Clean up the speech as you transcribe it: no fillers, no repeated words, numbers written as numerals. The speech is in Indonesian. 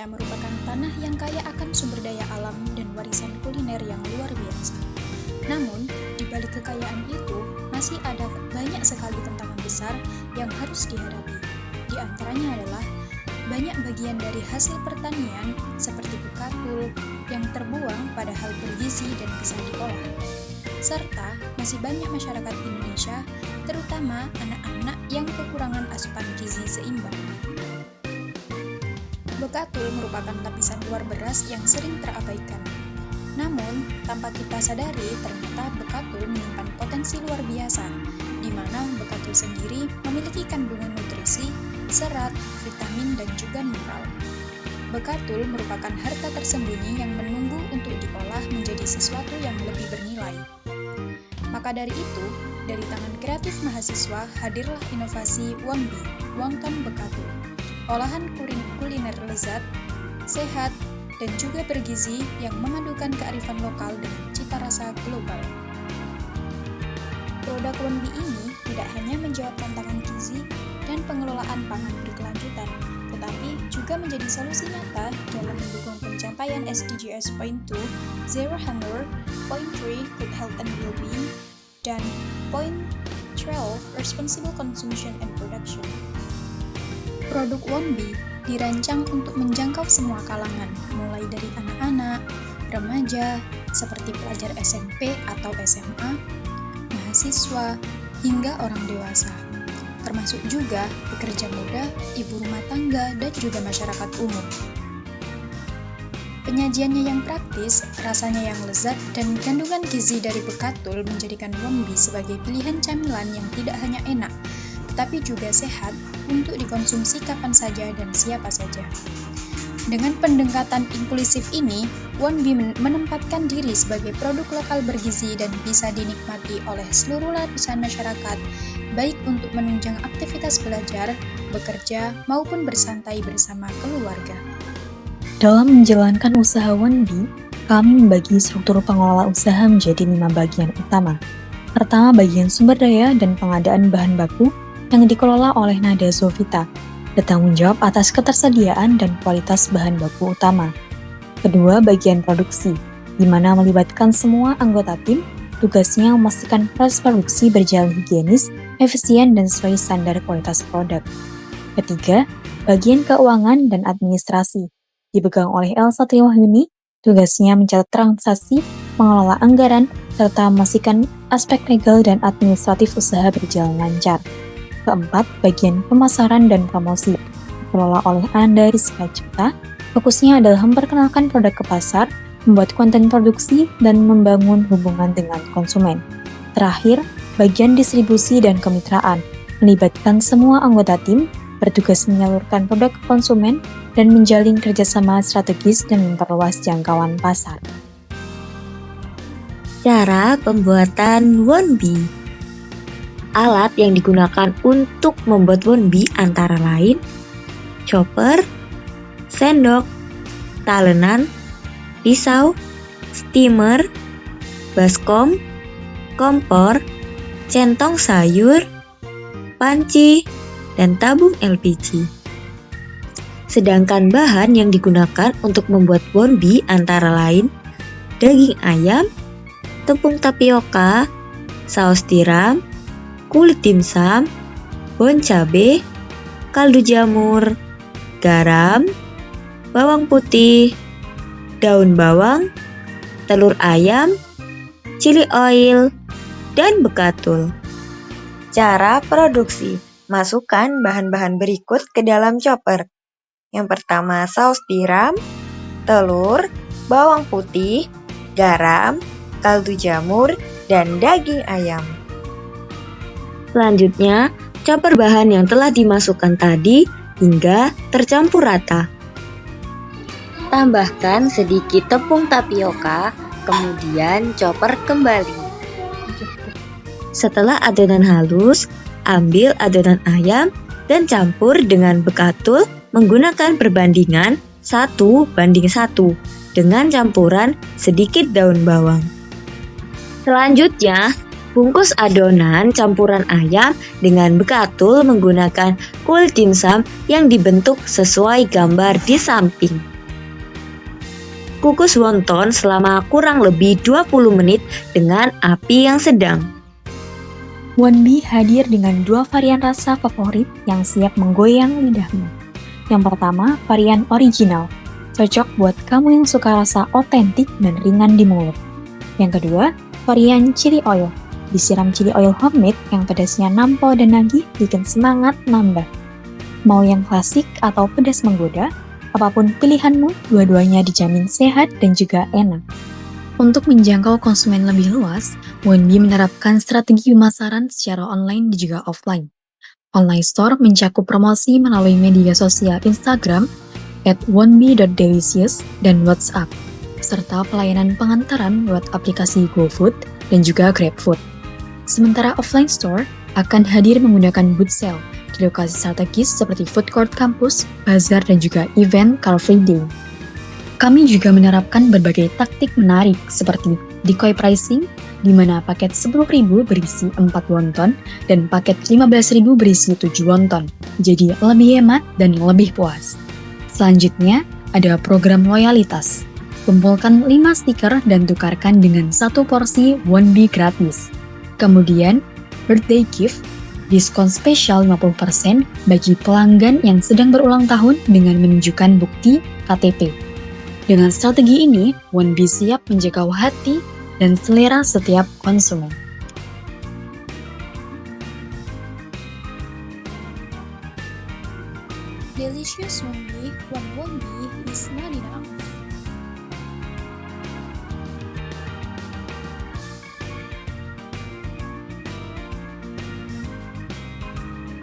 Indonesia merupakan tanah yang kaya akan sumber daya alam dan warisan kuliner yang luar biasa. Namun, di balik kekayaan itu, masih ada banyak sekali tantangan besar yang harus dihadapi. Di antaranya adalah banyak bagian dari hasil pertanian seperti bekatul yang terbuang padahal bergizi dan bisa diolah. Serta masih banyak masyarakat Indonesia, terutama anak-anak yang kekurangan asupan gizi seimbang. Bekatul merupakan lapisan luar beras yang sering terabaikan. Namun, tanpa kita sadari, ternyata bekatul menyimpan potensi luar biasa, di mana bekatul sendiri memiliki kandungan nutrisi, serat, vitamin, dan juga mineral. Bekatul merupakan harta tersembunyi yang menunggu untuk diolah menjadi sesuatu yang lebih bernilai. Maka dari itu, dari tangan kreatif mahasiswa hadirlah inovasi Wonbi, wonton bekatul. Olahan kuliner lezat, sehat, dan juga bergizi yang memadukan kearifan lokal dengan cita rasa global. Produk Wonbi ini tidak hanya menjawab tantangan gizi dan pengelolaan pangan berkelanjutan, tetapi juga menjadi solusi nyata dalam mendukung pencapaian SDGs Point 2, Zero Hunger, Point 3, Good Health and Well-being, dan Point 12, Responsible Consumption and Production. Produk Wonbi dirancang untuk menjangkau semua kalangan, mulai dari anak-anak, remaja, seperti pelajar SMP atau SMA, mahasiswa, hingga orang dewasa, termasuk juga pekerja muda, ibu rumah tangga, dan juga masyarakat umum. Penyajiannya yang praktis, rasanya yang lezat, dan kandungan gizi dari bekatul menjadikan Wonbi sebagai pilihan camilan yang tidak hanya enak, tetapi juga sehat untuk dikonsumsi kapan saja dan siapa saja. Dengan pendekatan inklusif ini, Wonbi menempatkan diri sebagai produk lokal bergizi dan bisa dinikmati oleh seluruh lapisan masyarakat, baik untuk menunjang aktivitas belajar, bekerja, maupun bersantai bersama keluarga. Dalam menjalankan usaha Wonbi, kami membagi struktur pengelola usaha menjadi 5 bagian utama. Pertama, bagian sumber daya dan pengadaan bahan baku yang dikelola oleh Nada Zovita, bertanggung jawab atas ketersediaan dan kualitas bahan baku utama. Kedua, bagian produksi, di mana melibatkan semua anggota tim, tugasnya memastikan proses produksi berjalan higienis, efisien, dan sesuai standar kualitas produk. Ketiga, bagian keuangan dan administrasi, dipegang oleh Elsa Triwahyuni, tugasnya mencatat transaksi, mengelola anggaran, serta memastikan aspek legal dan administratif usaha berjalan lancar. Keempat, bagian pemasaran dan promosi, dikelola oleh Ananda Rizka Cipta, fokusnya adalah memperkenalkan produk ke pasar, membuat konten produksi, dan membangun hubungan dengan konsumen. Terakhir, bagian distribusi dan kemitraan, melibatkan semua anggota tim, bertugas menyalurkan produk ke konsumen, dan menjalin kerjasama strategis dan memperluas jangkauan pasar. Cara pembuatan Wonbi. Alat yang digunakan untuk membuat Wonbi antara lain chopper, sendok, talenan, pisau, steamer, baskom, kompor, centong sayur, panci, dan tabung LPG. Sedangkan bahan yang digunakan untuk membuat Wonbi antara lain daging ayam, tepung tapioka, saus tiram, kulit dimsum, bon cabe, kaldu jamur, garam, bawang putih, daun bawang, telur ayam, chili oil, dan bekatul. Cara produksi. Masukkan bahan-bahan berikut ke dalam chopper. Yang pertama saus tiram, telur, bawang putih, garam, kaldu jamur, dan daging ayam. Selanjutnya, campur bahan yang telah dimasukkan tadi hingga tercampur rata. Tambahkan sedikit tepung tapioka, kemudian chopper kembali. Setelah adonan halus, ambil adonan ayam dan campur dengan bekatul menggunakan perbandingan 1:1 dengan campuran sedikit daun bawang. Selanjutnya, bungkus adonan campuran ayam dengan bekatul menggunakan kulit dimsum yang dibentuk sesuai gambar di samping. Kukus wonton selama kurang lebih 20 menit dengan api yang sedang. Wonbi hadir dengan 2 varian rasa favorit yang siap menggoyang lidahmu. Yang pertama, varian original. Cocok buat kamu yang suka rasa otentik dan ringan di mulut. Yang kedua, varian chili oil. Disiram chili oil homemade yang pedasnya nampol dan nagih bikin semangat nambah. Mau yang klasik atau pedas menggoda, apapun pilihanmu, dua-duanya dijamin sehat dan juga enak. Untuk menjangkau konsumen lebih luas, Wonbi menerapkan strategi pemasaran secara online dan juga offline. Online store mencakup promosi melalui media sosial Instagram @wonbi.delicious dan WhatsApp, serta pelayanan pengantaran lewat aplikasi GoFood dan juga GrabFood. Sementara offline store akan hadir menggunakan booth sale di lokasi strategis seperti food court kampus, bazar, dan juga event Car Free Day. Kami juga menerapkan berbagai taktik menarik seperti decoy pricing, di mana paket 10.000 berisi 4 wonton dan paket 15.000 berisi 7 wonton, jadi lebih hemat dan lebih puas. Selanjutnya, ada program loyalitas. Kumpulkan 5 stiker dan tukarkan dengan 1 porsi Wonbi gratis. Kemudian, birthday gift, diskon spesial 50% bagi pelanggan yang sedang berulang tahun dengan menunjukkan bukti KTP. Dengan strategi ini, Wonbi siap menjaga hati dan selera setiap konsumen. Delicious Wonbi, one Wonbi is not enough.